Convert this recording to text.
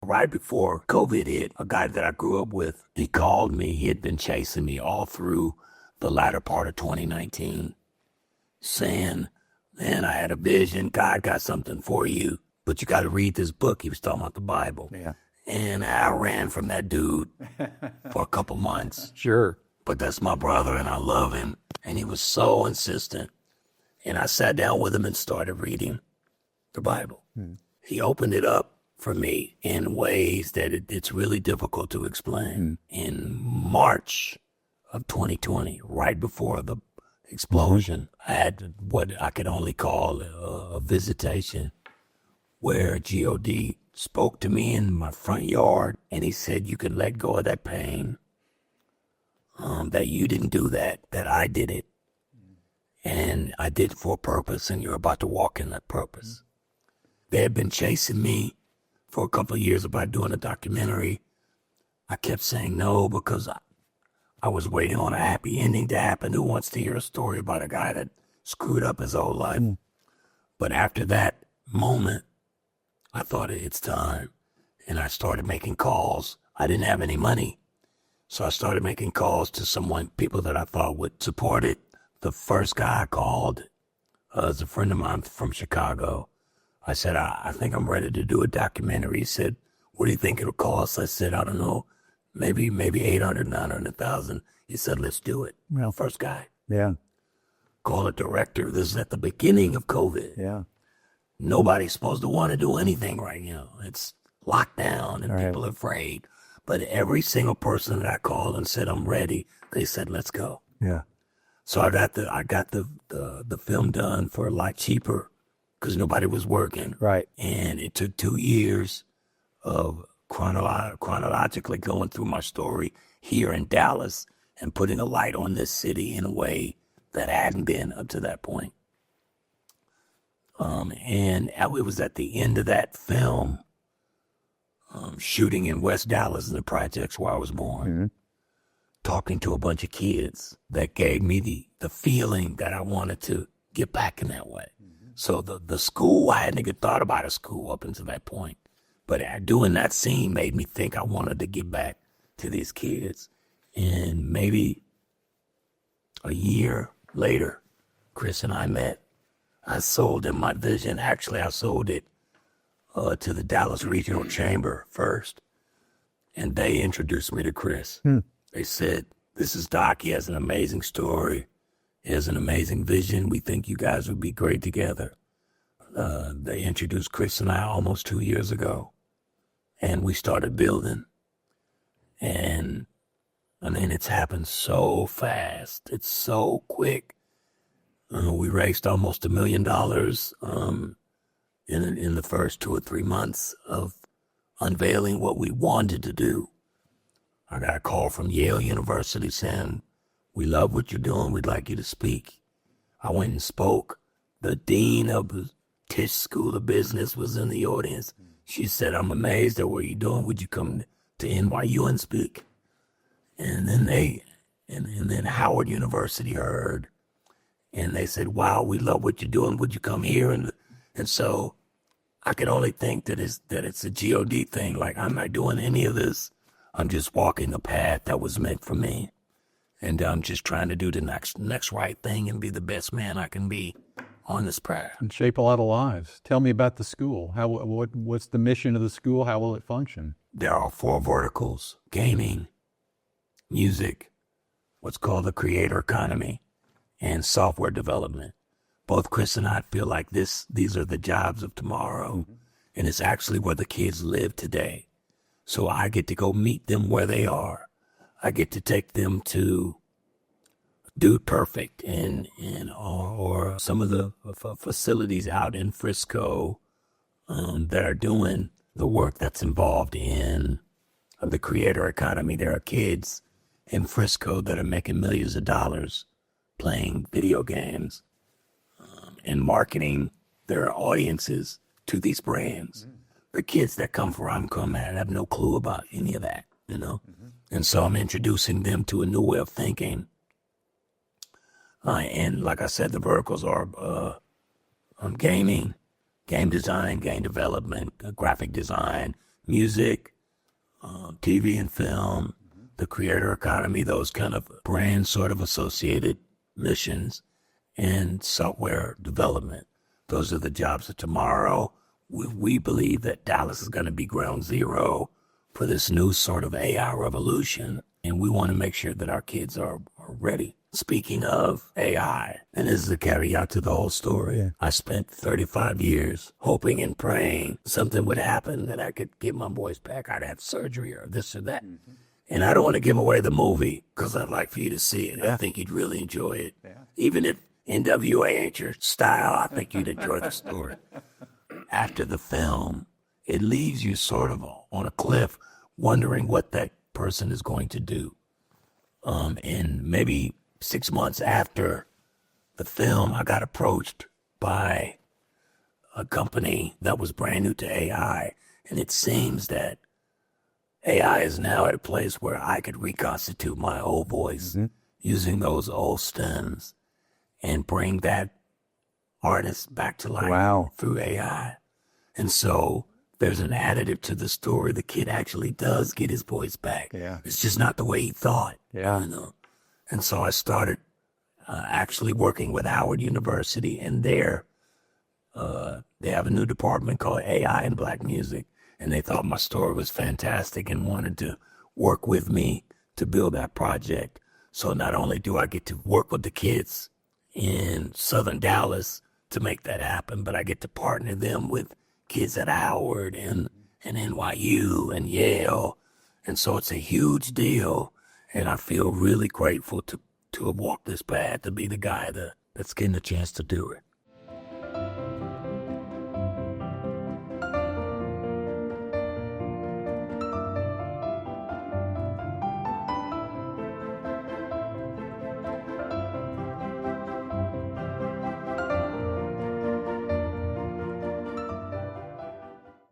Right before COVID hit, a guy that I grew up with, he called me. He had been chasing me all through the latter part of 2019, saying, man, I had a vision. God got something for you, but you got to read this book. He was talking about the Bible. Yeah. And I ran from that dude for a couple months. Sure. But that's my brother, and I love him. And he was so insistent. And I sat down with him and started reading the Bible. He opened it up for me in ways that it's really difficult to explain. In March of 2020, right before the explosion, I had what I could only call a visitation where God spoke to me in my front yard, and he said, you can let go of that pain, that you didn't do that I did it. And I did it for a purpose, and you're about to walk in that purpose. They had been chasing me for a couple of years about doing a documentary. I kept saying no because I was waiting on a happy ending to happen. Who wants to hear a story about a guy that screwed up his whole life? But after that moment, I thought it's time. And I started making calls. I didn't have any money. So I started making calls to people that I thought would support it. The first guy I called is a friend of mine from Chicago. I said, I think I'm ready to do a documentary. He said, what do you think it'll cost? I said, I don't know, maybe 800, 900,000. He said, let's do it. Well, first guy. Yeah. Call a director. This is at the beginning of COVID. Yeah. Nobody's supposed to want to do anything right now. It's locked down and people are afraid. But every single person that I called and said, I'm ready, they said, let's go. Yeah. So I got the film done for a lot cheaper because nobody was working. Right. And it took 2 years of chronologically going through my story here in Dallas and putting a light on this city in a way that hadn't been up to that point. And it was at the end of that film, shooting in West Dallas in the projects where I was born, talking to a bunch of kids that gave me the feeling that I wanted to get back in that way. So the school, I hadn't even thought about a school up until that point. But doing that scene made me think I wanted to get back to these kids. And maybe a year later, Chris and I met. I sold him my vision. Actually, I sold it to the Dallas Regional Chamber first. And they introduced me to Chris. They said, this is Doc. He has an amazing story. He has an amazing vision. We think you guys would be great together. They introduced Chris and I almost 2 years ago. And we started building. And I mean, it's happened so fast. It's so quick. We raised almost $1 million in the first 2 or 3 months of unveiling what we wanted to do. I got a call from Yale University saying, we love what you're doing. We'd like you to speak. I went and spoke. The dean of the Tisch School of Business was in the audience. She said, I'm amazed at what you're doing. Would you come to NYU and speak? And then then Howard University heard. And they said, wow, we love what you're doing. Would you come here? And so I could only think that it's a God thing. Like, I'm not doing any of this. I'm just walking the path that was meant for me. And I'm just trying to do the next right thing and be the best man I can be on this path. And shape a lot of lives. Tell me about the school. What's the mission of the school? How will it function? There are 4 verticals: gaming, music, what's called the creator economy, and software development. Both Chris and I feel like these are the jobs of tomorrow, and it's actually where the kids live today. So I get to go meet them where they are. I get to take them to Dude Perfect or some of the facilities out in Frisco that are doing the work that's involved in the creator economy. There are kids in Frisco that are making millions of dollars playing video games and marketing their audiences to these brands. The kids that come from where I'm coming at have no clue about any of that, you know? And so I'm introducing them to a new way of thinking. And like I said, the verticals are gaming, game design, game development, graphic design, music, TV and film, the creator economy, those kind of brand sort of associated missions, and software development. Those are the jobs of tomorrow. We believe that Dallas is going to be ground zero for this new sort of AI revolution, and we want to make sure that our kids are ready. Speaking of AI, and this is a caveat to the whole story, I spent 35 years hoping and praying something would happen that I could get my boys back. I'd have surgery or this or that. And I don't want to give away the movie because I'd like for you to see it. I think you'd really enjoy it. Even if NWA ain't your style, I think you'd enjoy the story. After the film, it leaves you sort of on a cliff wondering what that person is going to do. And maybe 6 months after the film, I got approached by a company that was brand new to AI. And it seems that AI is now at a place where I could reconstitute my old voice using those old stems and bring that artist back to life through AI. And so there's an additive to the story. The kid actually does get his voice back. It's just not the way he thought. You know? And so I started actually working with Howard University, and there they have a new department called AI and Black Music. And they thought my story was fantastic and wanted to work with me to build that project. So not only do I get to work with the kids in Southern Dallas to make that happen, but I get to partner them with kids at Howard and NYU and Yale. And so it's a huge deal. And I feel really grateful to have walked this path, to be the guy that's getting the chance to do it.